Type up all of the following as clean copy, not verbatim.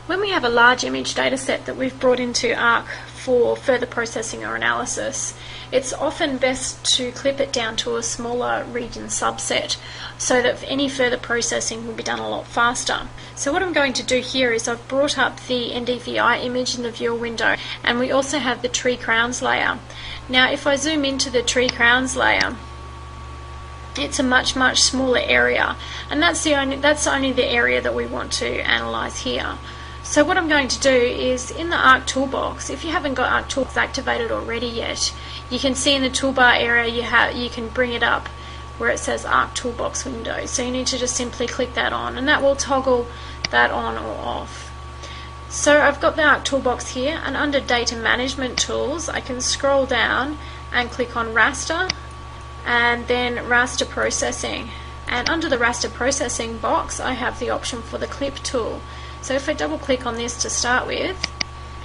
When we have a large image data set that we've brought into Arc for further processing or analysis, it's often best to clip it down to a smaller region subset so that any further processing will be done a lot faster. So what I'm going to do here is I've brought up the NDVI image in the viewer window, and we also have the tree crowns layer. Now if I zoom into the tree crowns layer, it's a much smaller area, and that's only the area that we want to analyse here. So what I'm going to do is, in the Arc toolbox, if you haven't got Arc Toolbox activated already yet, you can see in the toolbar area you can bring it up where it says Arc Toolbox window. So you need to just simply click that on, and that will toggle that on or off. So I've got the Arc Toolbox here, and under Data Management Tools I can scroll down and click on Raster and then Raster Processing. And under the Raster Processing box I have the option for the Clip tool. So if I double click on this to start with,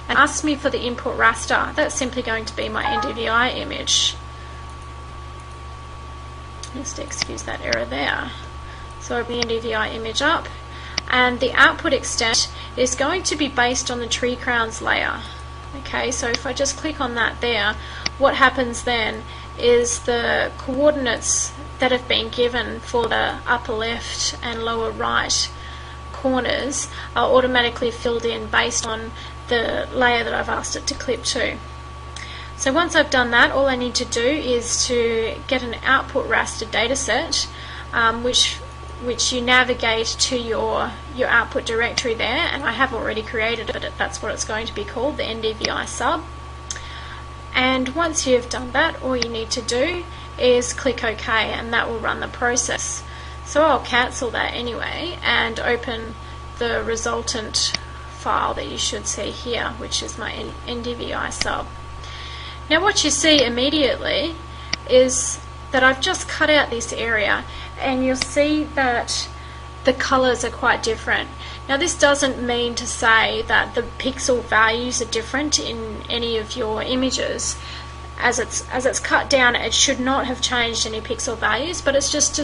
and asks me for the input raster, that's simply going to be my NDVI image. Just excuse that error there. So I open the NDVI image up, and the output extent is going to be based on the tree crowns layer. Okay, so if I just click on that there, what happens then is the coordinates that have been given for the upper left and lower right corners are automatically filled in based on the layer that I've asked it to clip to. So once I've done that, all I need to do is to get an output raster dataset, which you navigate to your output directory there, and I have already created it, but that's what it's going to be called, the NDVI sub. And once you've done that, all you need to do is click OK, and that will run the process. So I'll cancel that anyway and open the resultant file that you should see here, which is my NDVI sub. Now what you see immediately is that I've just cut out this area, and you'll see that the colours are quite different. Now this doesn't mean to say that the pixel values are different in any of your images. As it's cut down, it should not have changed any pixel values, but it's just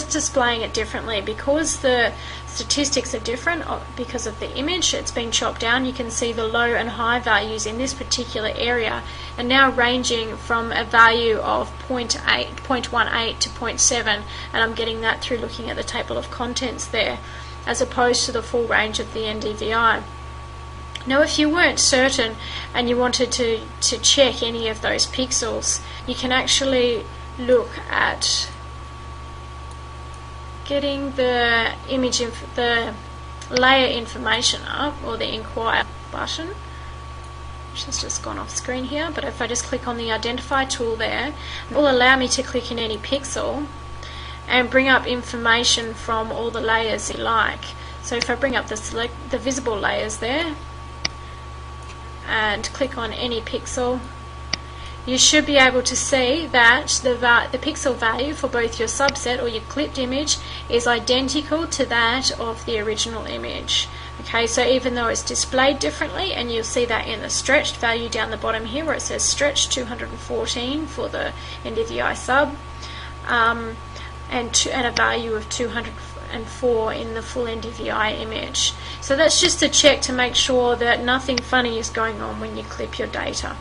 displaying it differently because the statistics are different because of the image. It's been chopped down. You can see the low and high values in this particular area are now ranging from a value of 0.18 to 0.7, and I'm getting that through looking at the table of contents there, as opposed to the full range of the NDVI. Now if you weren't certain and you wanted to check any of those pixels, you can actually look at getting the the layer information up, or the inquire button, which has just gone off screen here, but if I just click on the identify tool there, it will allow me to click in any pixel and bring up information from all the layers you like. So if I bring up the visible layers there and click on any pixel, you should be able to see that the pixel value for both your subset or your clipped image is identical to that of the original image. Okay, so even though it's displayed differently, and you'll see that in the stretched value down the bottom here where it says stretch 214 for the NDVI sub, and a value of 204 in the full NDVI image. So that's just a check to make sure that nothing funny is going on when you clip your data.